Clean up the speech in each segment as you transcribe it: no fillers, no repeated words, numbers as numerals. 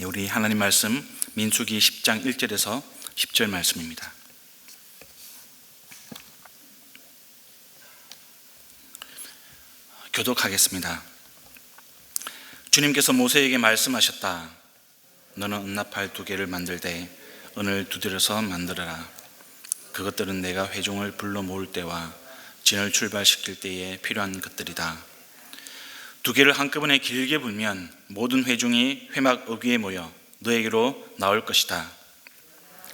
우리 하나님 말씀 민수기 10장 1절에서 10절 말씀입니다. 교독하겠습니다. 주님께서 모세에게 말씀하셨다. 너는 은나팔 2개를 만들되 은을 두드려서 만들어라. 그것들은 내가 회중을 불러 모을 때와 진을 출발시킬 때에 필요한 것들이다. 2개를 한꺼번에 길게 불면 모든 회중이 회막 어귀에 모여 너에게로 나올 것이다.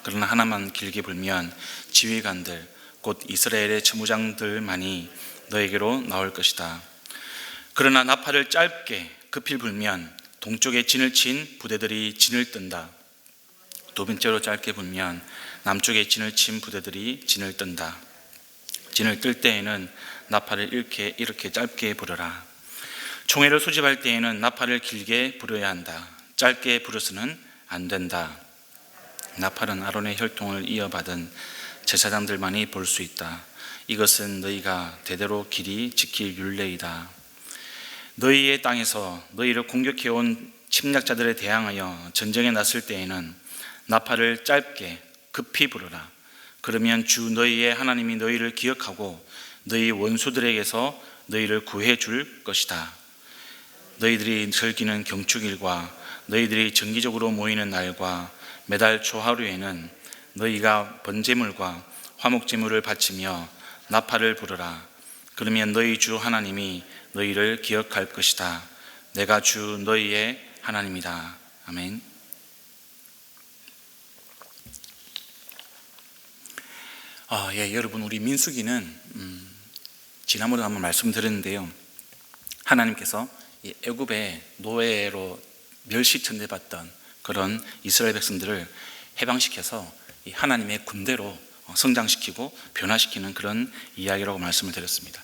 그러나 하나만 길게 불면 지휘관들 곧 이스라엘의 천부장들만이 너에게로 나올 것이다. 그러나 나팔을 짧게 급히 불면 동쪽에 진을 친 부대들이 진을 뜬다. 2번째로 짧게 불면 남쪽에 진을 친 부대들이 진을 뜬다. 진을 뜰 때에는 나팔을 이렇게 짧게 불어라. 총회를 소집할 때에는 나팔을 길게 불어야 한다. 짧게 불어서는 안 된다. 나팔은 아론의 혈통을 이어받은 제사장들만이 볼 수 있다. 이것은 너희가 대대로 길이 지킬 율례이다. 너희의 땅에서 너희를 공격해온 침략자들에 대항하여 전쟁에 나설 때에는 나팔을 짧게 급히 불어라. 그러면 주 너희의 하나님이 너희를 기억하고 너희 원수들에게서 너희를 구해 줄 것이다. 너희들이 즐기는 경축일과 너희들이 정기적으로 모이는 날과 매달 초하루에는 너희가 번제물과 화목제물을 바치며 나팔을 부르라. 그러면 너희 주 하나님이 너희를 기억할 것이다. 내가 주 너희의 하나님이다. 아멘. 여러분, 우리 민수기는 지난번에 한번 말씀드렸는데요. 하나님께서 이 애굽의 노예로 멸시천대받던 그런 이스라엘 백성들을 해방시켜서 이 하나님의 군대로 성장시키고 변화시키는 그런 이야기라고 말씀을 드렸습니다.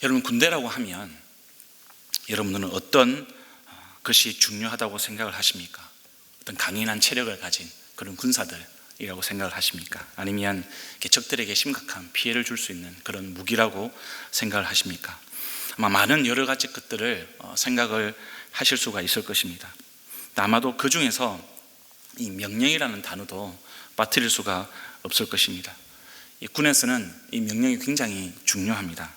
여러분, 군대라고 하면 여러분들은 어떤 것이 중요하다고 생각을 하십니까? 어떤 강인한 체력을 가진 그런 군사들이라고 생각을 하십니까? 아니면 적들에게 심각한 피해를 줄 수 있는 그런 무기라고 생각을 하십니까? 아마 많은 여러 가지 것들을 생각을 하실 수가 있을 것입니다. 아마도 그 중에서 이 명령이라는 단어도 빠뜨릴 수가 없을 것입니다. 이 군에서는 이 명령이 굉장히 중요합니다.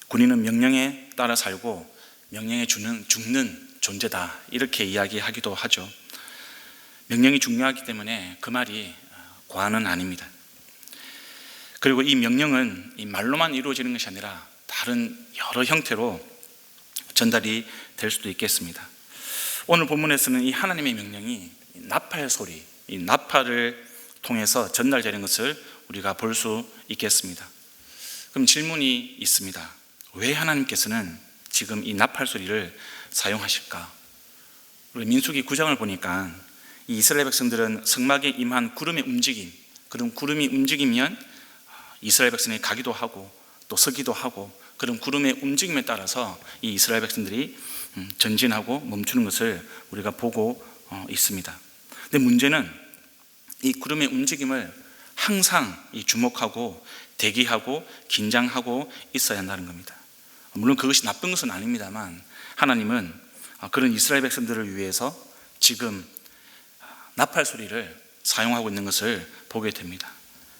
군인은 명령에 따라 살고 명령에 죽는 존재다, 이렇게 이야기하기도 하죠. 명령이 중요하기 때문에 그 말이 과언은 아닙니다. 그리고 이 명령은 이 말로만 이루어지는 것이 아니라 다른 여러 형태로 전달이 될 수도 있겠습니다. 오늘 본문에서는 이 하나님의 명령이 나팔 소리, 이 나팔을 통해서 전달되는 것을 우리가 볼 수 있겠습니다. 그럼 질문이 있습니다. 왜 하나님께서는 지금 이 나팔 소리를 사용하실까? 우리 민수기 9장을 보니까 이 이스라엘 백성들은 성막에 임한 구름의 움직임, 그런 구름이 움직이면 이스라엘 백성이 가기도 하고 또 서기도 하고, 그런 구름의 움직임에 따라서 이 이스라엘 백성들이 전진하고 멈추는 것을 우리가 보고 있습니다. 근데 문제는 이 구름의 움직임을 항상 주목하고 대기하고 긴장하고 있어야 한다는 겁니다. 물론 그것이 나쁜 것은 아닙니다만 하나님은 그런 이스라엘 백성들을 위해서 지금 나팔 소리를 사용하고 있는 것을 보게 됩니다.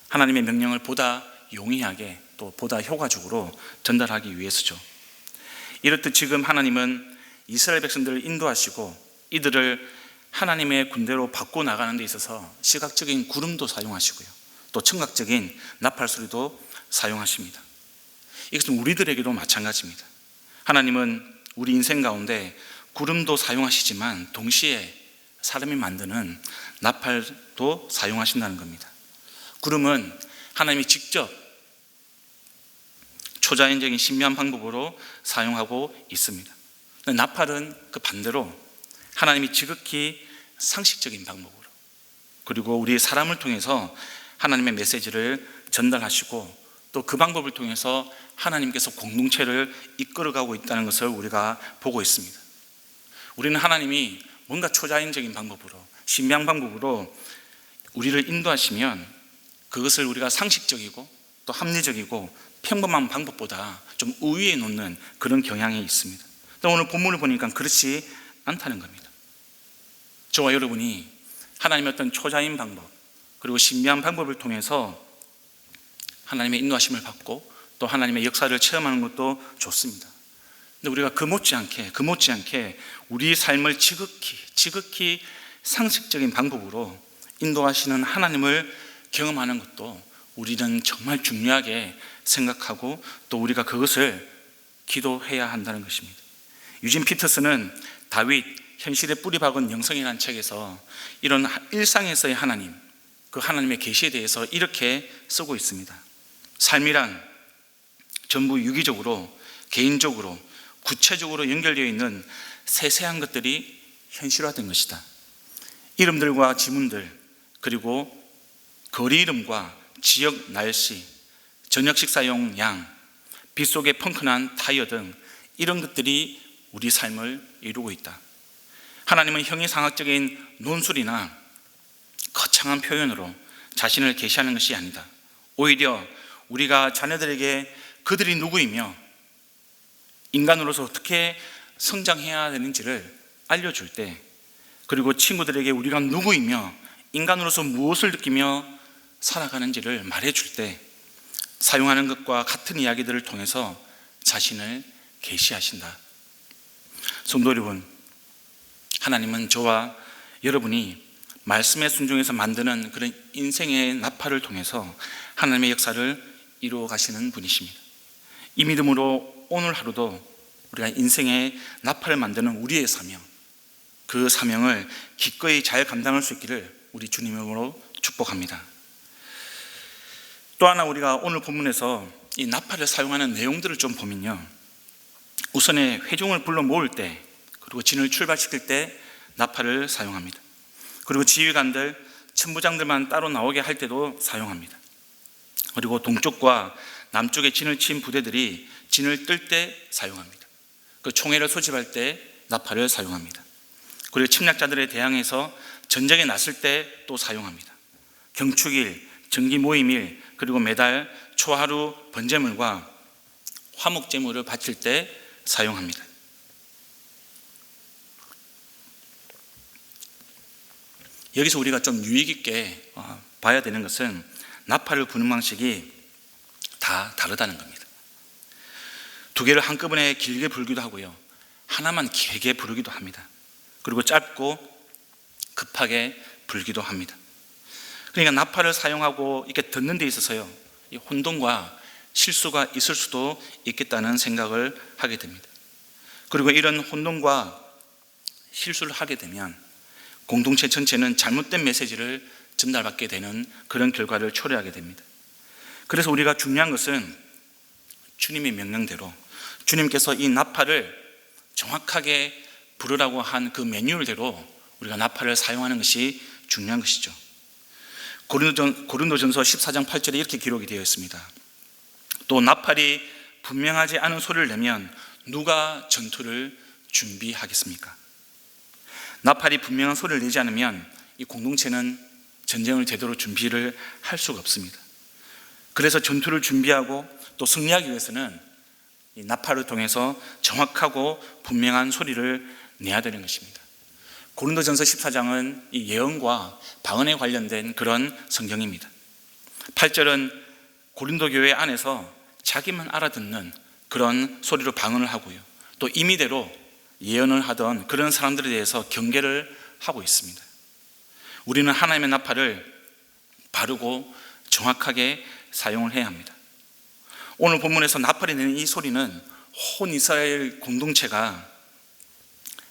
하나님의 명령을 보다 용이하게 또 보다 효과적으로 전달하기 위해서죠. 이렇듯 지금 하나님은 이스라엘 백성들을 인도하시고 이들을 하나님의 군대로 바꿔 나가는 데 있어서 시각적인 구름도 사용하시고요, 또 청각적인 나팔 소리도 사용하십니다. 이것은 우리들에게도 마찬가지입니다. 하나님은 우리 인생 가운데 구름도 사용하시지만 동시에 사람이 만드는 나팔도 사용하신다는 겁니다. 구름은 하나님이 직접 초자연적인 신비한 방법으로 사용하고 있습니다. 나팔은 그 반대로 하나님이 지극히 상식적인 방법으로, 그리고 우리 사람을 통해서 하나님의 메시지를 전달하시고 또 그 방법을 통해서 하나님께서 공동체를 이끌어가고 있다는 것을 우리가 보고 있습니다. 우리는 하나님이 뭔가 초자연적인 방법으로, 신비한 방법으로 우리를 인도하시면 그것을 우리가 상식적이고 또 합리적이고 평범한 방법보다 좀 우위에 놓는 그런 경향이 있습니다. 오늘 본문을 보니까 그렇지 않다는 겁니다. 저와 여러분이 하나님의 어떤 초자인 방법, 그리고 신비한 방법을 통해서 하나님의 인도하심을 받고 또 하나님의 역사를 체험하는 것도 좋습니다. 근데 우리가 그 못지않게 우리 삶을 지극히 상식적인 방법으로 인도하시는 하나님을 경험하는 것도 우리는 정말 중요하게 생각하고 또 우리가 그것을 기도해야 한다는 것입니다. 유진 피터스는 다윗 현실에 뿌리 박은 영성이라는 책에서 이런 일상에서의 하나님, 그 하나님의 계시에 대해서 이렇게 쓰고 있습니다. 삶이란 전부 유기적으로, 개인적으로, 구체적으로 연결되어 있는 세세한 것들이 현실화된 것이다. 이름들과 지문들, 그리고 거리 이름과 지역 날씨, 저녁 식사용 양, 빗속의 펑크난 타이어 등 이런 것들이 우리 삶을 이루고 있다. 하나님은 형이상학적인 논술이나 거창한 표현으로 자신을 계시하는 것이 아니다. 오히려 우리가 자녀들에게 그들이 누구이며 인간으로서 어떻게 성장해야 되는지를 알려줄 때, 그리고 친구들에게 우리가 누구이며 인간으로서 무엇을 느끼며 살아가는지를 말해줄 때 사용하는 것과 같은 이야기들을 통해서 자신을 계시하신다. 성도 여러분, 하나님은 저와 여러분이 말씀에 순종해서 만드는 그런 인생의 나팔을 통해서 하나님의 역사를 이루어 가시는 분이십니다. 이 믿음으로 오늘 하루도 우리가 인생의 나팔을 만드는 우리의 사명, 그 사명을 기꺼이 잘 감당할 수 있기를 우리 주님으로 축복합니다. 또 하나 우리가 오늘 본문에서 이 나팔을 사용하는 내용들을 좀 보면요, 우선에 회중을 불러 모을 때, 그리고 진을 출발시킬 때 나팔을 사용합니다. 그리고 지휘관들, 천부장들만 따로 나오게 할 때도 사용합니다. 그리고 동쪽과 남쪽에 진을 친 부대들이 진을 뜰 때 사용합니다. 그 총회를 소집할 때 나팔을 사용합니다. 그리고 침략자들에 대항해서 전쟁에 났을 때 또 사용합니다. 경축일, 정기 모임일, 그리고 매달 초하루 번제물과 화목제물을 바칠 때 사용합니다. 여기서 우리가 좀 유익 있게 봐야 되는 것은 나팔을 부는 방식이 다 다르다는 겁니다. 두 개를 한꺼번에 길게 불기도 하고요, 하나만 길게 부르기도 합니다. 그리고 짧고 급하게 불기도 합니다. 그러니까 나팔을 사용하고 이렇게 듣는 데 있어서요, 혼동과 실수가 있을 수도 있겠다는 생각을 하게 됩니다. 그리고 이런 혼동과 실수를 하게 되면 공동체 전체는 잘못된 메시지를 전달받게 되는 그런 결과를 초래하게 됩니다. 그래서 우리가 중요한 것은 주님의 명령대로 주님께서 이 나팔을 정확하게 부르라고 한 그 매뉴얼대로 우리가 나팔을 사용하는 것이 중요한 것이죠. 고린도전서 14장 8절에 이렇게 기록이 되어 있습니다. 또 나팔이 분명하지 않은 소리를 내면 누가 전투를 준비하겠습니까? 나팔이 분명한 소리를 내지 않으면 이 공동체는 전쟁을 제대로 준비를 할 수가 없습니다. 그래서 전투를 준비하고 또 승리하기 위해서는 이 나팔을 통해서 정확하고 분명한 소리를 내야 되는 것입니다. 고린도전서 14장은 이 예언과 방언에 관련된 그런 성경입니다. 8절은 고린도 교회 안에서 자기만 알아듣는 그런 소리로 방언을 하고요, 또 임의대로 예언을 하던 그런 사람들에 대해서 경계를 하고 있습니다. 우리는 하나님의 나팔을 바르고 정확하게 사용을 해야 합니다. 오늘 본문에서 나팔이 내는 이 소리는 온 이스라엘 공동체가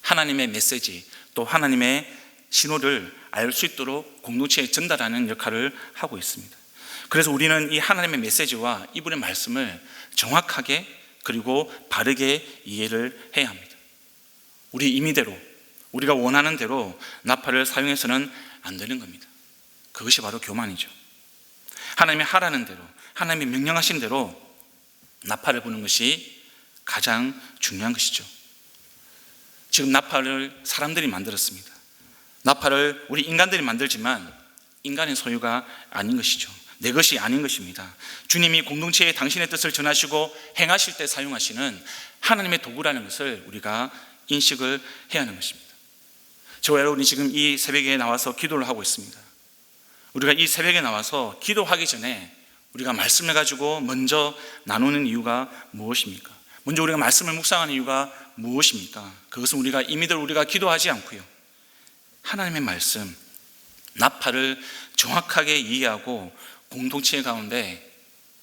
하나님의 메시지, 또 하나님의 신호를 알 수 있도록 공동체에 전달하는 역할을 하고 있습니다. 그래서 우리는 이 하나님의 메시지와 이분의 말씀을 정확하게 그리고 바르게 이해를 해야 합니다. 우리 임의대로, 우리가 원하는 대로 나팔을 사용해서는 안 되는 겁니다. 그것이 바로 교만이죠. 하나님이 하라는 대로, 하나님이 명령하신 대로 나팔을 부는 것이 가장 중요한 것이죠. 지금 나팔을 사람들이 만들었습니다. 나팔을 우리 인간들이 만들지만 인간의 소유가 아닌 것이죠. 내 것이 아닌 것입니다. 주님이 공동체에 당신의 뜻을 전하시고 행하실 때 사용하시는 하나님의 도구라는 것을 우리가 인식을 해야 하는 것입니다. 저와 여러분이 지금 이 새벽에 나와서 기도를 하고 있습니다. 우리가 이 새벽에 나와서 기도하기 전에 우리가 말씀을 가지고 먼저 나누는 이유가 무엇입니까? 먼저 우리가 말씀을 묵상하는 이유가 무엇입니까? 그것은 우리가 기도하지 않고요, 하나님의 말씀, 나팔을 정확하게 이해하고 공동체 가운데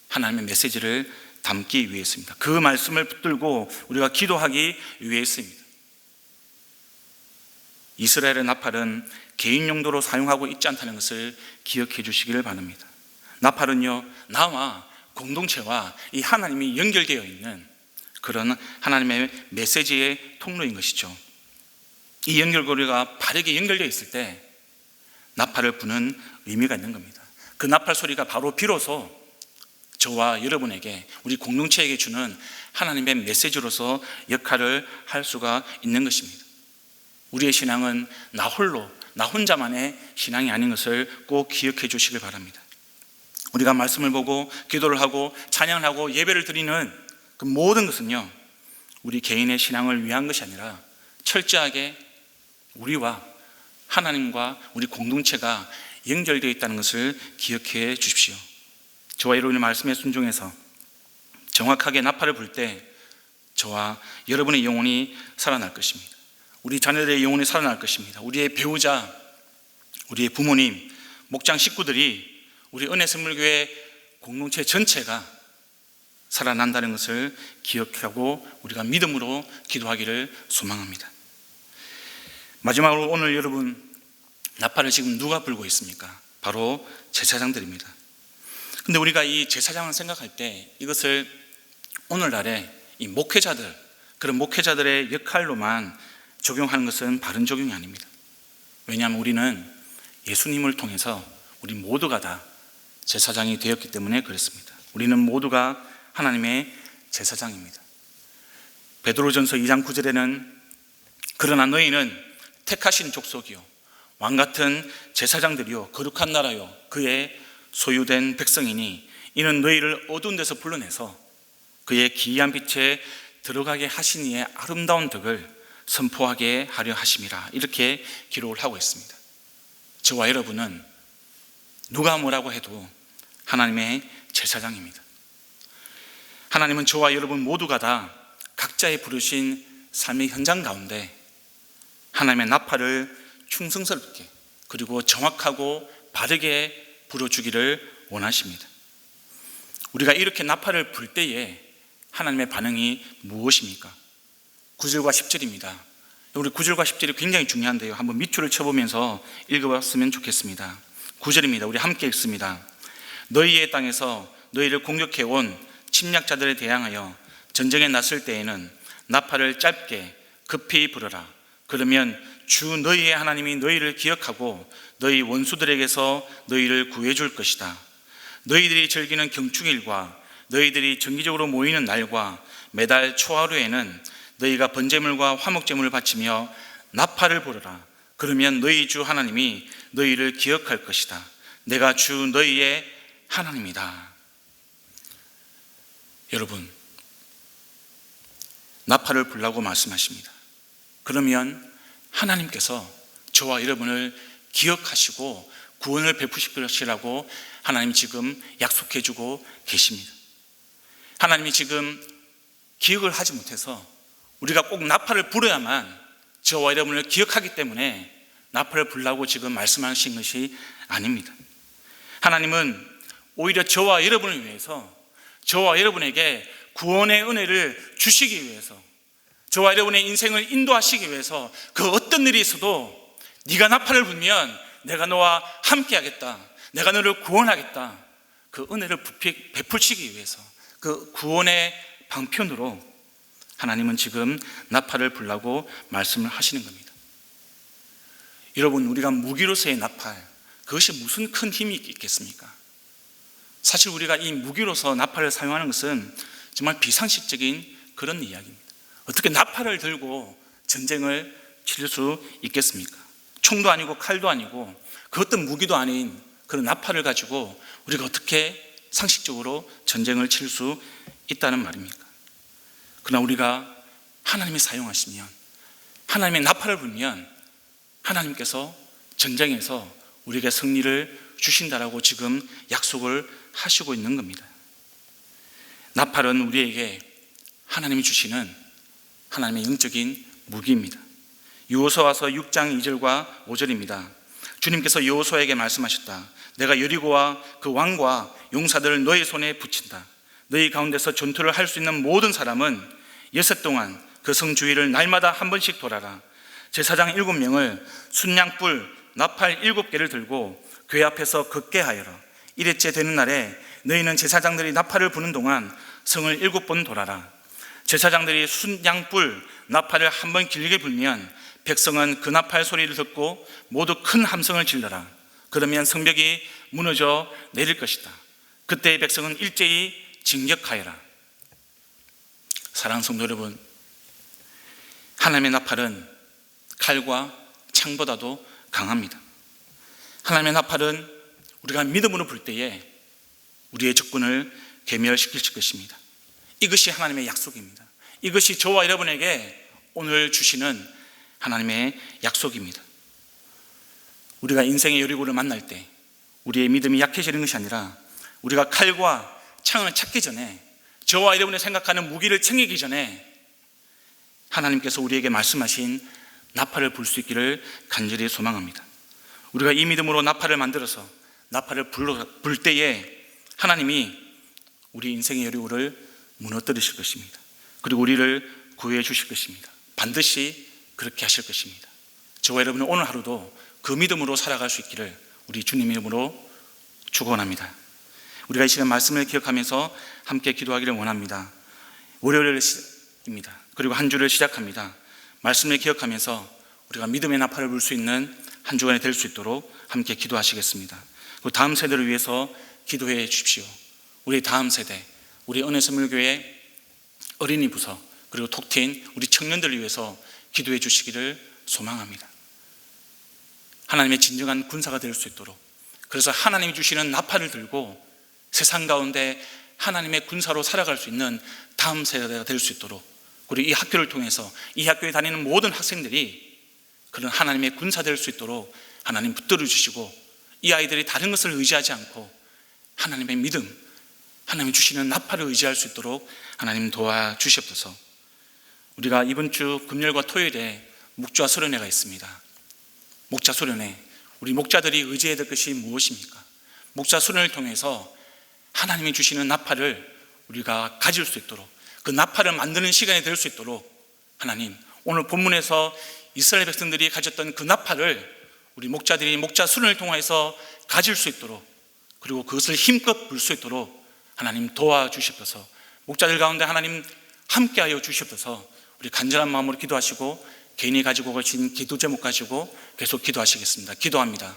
하나님의 메시지를 담기 위해서입니다. 그 말씀을 붙들고 우리가 기도하기 위해서입니다. 이스라엘의 나팔은 개인 용도로 사용하고 있지 않다는 것을 기억해 주시기를 바랍니다. 나팔은요, 나와 공동체와 이 하나님이 연결되어 있는 그런 하나님의 메시지의 통로인 것이죠. 이 연결고리가 바르게 연결되어 있을 때 나팔을 부는 의미가 있는 겁니다. 그 나팔 소리가 바로 비로소 저와 여러분에게, 우리 공동체에게 주는 하나님의 메시지로서 역할을 할 수가 있는 것입니다. 우리의 신앙은 나 혼자만의 신앙이 아닌 것을 꼭 기억해 주시길 바랍니다. 우리가 말씀을 보고 기도를 하고 찬양을 하고 예배를 드리는 그 모든 것은요, 우리 개인의 신앙을 위한 것이 아니라 철저하게 우리와 하나님과 우리 공동체가 연결되어 있다는 것을 기억해 주십시오. 저와 여러분의 말씀에 순종해서 정확하게 나팔을 불 때 저와 여러분의 영혼이 살아날 것입니다. 우리 자녀들의 영혼이 살아날 것입니다. 우리의 배우자, 우리의 부모님, 목장 식구들이, 우리 은혜선물교회 공동체 전체가 살아난다는 것을 기억하고 우리가 믿음으로 기도하기를 소망합니다. 마지막으로 오늘 여러분, 나팔을 지금 누가 불고 있습니까? 바로 제사장들입니다. 근데 우리가 이 제사장을 생각할 때 이것을 오늘날의 이 목회자들, 그런 목회자들의 역할로만 적용하는 것은 바른 적용이 아닙니다. 왜냐하면 우리는 예수님을 통해서 우리 모두가 다 제사장이 되었기 때문에 그렇습니다. 우리는 모두가 하나님의 제사장입니다. 베드로전서 2장 9절에는 그러나 너희는 택하신 족속이요 왕같은 제사장들이요 거룩한 나라요 그의 소유된 백성이니 이는 너희를 어두운 데서 불러내서 그의 기이한 빛에 들어가게 하신 이의 아름다운 덕을 선포하게 하려 하심이라, 이렇게 기록을 하고 있습니다. 저와 여러분은 누가 뭐라고 해도 하나님의 제사장입니다. 하나님은 저와 여러분 모두가 다 각자의 부르신 삶의 현장 가운데 하나님의 나팔을 충성스럽게 그리고 정확하고 바르게 불어주기를 원하십니다. 우리가 이렇게 나팔을 불 때에 하나님의 반응이 무엇입니까? 9절과 10절입니다. 우리 9절과 10절이 굉장히 중요한데요, 한번 밑줄을 쳐보면서 읽어봤으면 좋겠습니다. 9절입니다. 우리 함께 읽습니다. 너희의 땅에서 너희를 공격해온 침략자들에 대항하여 전쟁에 나설 때에는 나팔을 짧게 급히 불어라. 그러면 주 너희의 하나님이 너희를 기억하고 너희 원수들에게서 너희를 구해줄 것이다. 너희들이 즐기는 경축일과 너희들이 정기적으로 모이는 날과 매달 초하루에는 너희가 번제물과 화목제물을 바치며 나팔을 불어라. 그러면 너희 주 하나님이 너희를 기억할 것이다. 내가 주 너희의 하나님이다. 여러분, 나팔을 불라고 말씀하십니다. 그러면 하나님께서 저와 여러분을 기억하시고 구원을 베푸실 것이라고 하나님 지금 약속해 주고 계십니다. 하나님이 지금 기억을 하지 못해서 우리가 꼭 나팔을 불어야만 저와 여러분을 기억하기 때문에 나팔을 불라고 지금 말씀하신 것이 아닙니다. 하나님은 오히려 저와 여러분을 위해서, 저와 여러분에게 구원의 은혜를 주시기 위해서, 저와 여러분의 인생을 인도하시기 위해서 그 어떤 일이 있어도 네가 나팔을 불면 내가 너와 함께 하겠다, 내가 너를 구원하겠다, 그 은혜를 베푸시기 위해서 그 구원의 방편으로 하나님은 지금 나팔을 불라고 말씀을 하시는 겁니다. 여러분, 우리가 무기로서의 나팔, 그것이 무슨 큰 힘이 있겠습니까? 사실 우리가 이 무기로서 나팔을 사용하는 것은 정말 비상식적인 그런 이야기입니다. 어떻게 나팔을 들고 전쟁을 치를 수 있겠습니까? 총도 아니고 칼도 아니고 그 어떤 무기도 아닌 그런 나팔을 가지고 우리가 어떻게 상식적으로 전쟁을 칠 수 있다는 말입니까? 그러나 우리가 하나님이 사용하시면, 하나님의 나팔을 불면 하나님께서 전쟁에서 우리에게 승리를 주신다라고 지금 약속을 하시고 있는 겁니다. 나팔은 우리에게 하나님이 주시는 하나님의 영적인 무기입니다. 여호수아서 6장 2절과 5절입니다. 주님께서 여호수아에게 말씀하셨다. 내가 여리고와 그 왕과 용사들을 너희 손에 붙인다. 너희 가운데서 전투를 할 수 있는 모든 사람은 6해 동안 그 성 주위를 날마다 한 번씩 돌아라. 제사장 7명을 순양불 나팔 7개를 들고 교회 앞에서 걷게 하여라. 1회째 되는 날에 너희는 제사장들이 나팔을 부는 동안 성을 7번 돌아라. 제사장들이 순양불 나팔을 한 번 길게 불면 백성은 그 나팔 소리를 듣고 모두 큰 함성을 질러라. 그러면 성벽이 무너져 내릴 것이다. 그때 백성은 일제히 진격하여라. 사랑하는 성도 여러분, 하나님의 나팔은 칼과 창보다도 강합니다. 하나님의 나팔은 우리가 믿음으로 불 때에 우리의 적군을 괴멸시킬 것입니다. 이것이 하나님의 약속입니다. 이것이 저와 여러분에게 오늘 주시는 하나님의 약속입니다. 우리가 인생의 여리고를 만날 때 우리의 믿음이 약해지는 것이 아니라 우리가 칼과 창을 찾기 전에, 저와 여러분이 생각하는 무기를 챙기기 전에 하나님께서 우리에게 말씀하신 나팔을 불 수 있기를 간절히 소망합니다. 우리가 이 믿음으로 나팔을 만들어서 나팔을 불 때에 하나님이 우리 인생의 여리고를 무너뜨리실 것입니다. 그리고 우리를 구해 주실 것입니다. 반드시 그렇게 하실 것입니다. 저와 여러분은 오늘 하루도 그 믿음으로 살아갈 수 있기를 우리 주님 이름으로 축원합니다. 우리가 이 시간 말씀을 기억하면서 함께 기도하기를 원합니다. 월요일입니다. 그리고 한 주를 시작합니다. 말씀을 기억하면서 우리가 믿음의 나팔을 불 수 있는 한 주간이 될 수 있도록 함께 기도하시겠습니다. 그 다음 세대를 위해서 기도해 주십시오. 우리 다음 세대, 우리 은혜선물교회 어린이 부서, 그리고 톡틴 우리 청년들을 위해서 기도해 주시기를 소망합니다. 하나님의 진정한 군사가 될 수 있도록, 그래서 하나님이 주시는 나팔을 들고 세상 가운데 하나님의 군사로 살아갈 수 있는 다음 세대가 될 수 있도록, 그리고 이 학교를 통해서 이 학교에 다니는 모든 학생들이 그런 하나님의 군사 될 수 있도록 하나님 붙들어 주시고, 이 아이들이 다른 것을 의지하지 않고 하나님의 믿음, 하나님이 주시는 나팔을 의지할 수 있도록 하나님 도와주시옵소서. 우리가 이번 주 금요일과 토요일에 목자 수련회가 있습니다. 목자 수련회, 우리 목자들이 의지해야 될 것이 무엇입니까? 목자 수련을 통해서 하나님이 주시는 나팔을 우리가 가질 수 있도록, 그 나팔을 만드는 시간이 될 수 있도록 하나님, 오늘 본문에서 이스라엘 백성들이 가졌던 그 나팔을 우리 목자들이 목자 수련을 통해서 가질 수 있도록, 그리고 그것을 힘껏 불 수 있도록 하나님 도와주시옵소서. 목자들 가운데 하나님 함께하여 주시옵소서. 우리 간절한 마음으로 기도하시고 개인이 가지고 계신 기도 제목 가지고 계속 기도하시겠습니다. 기도합니다.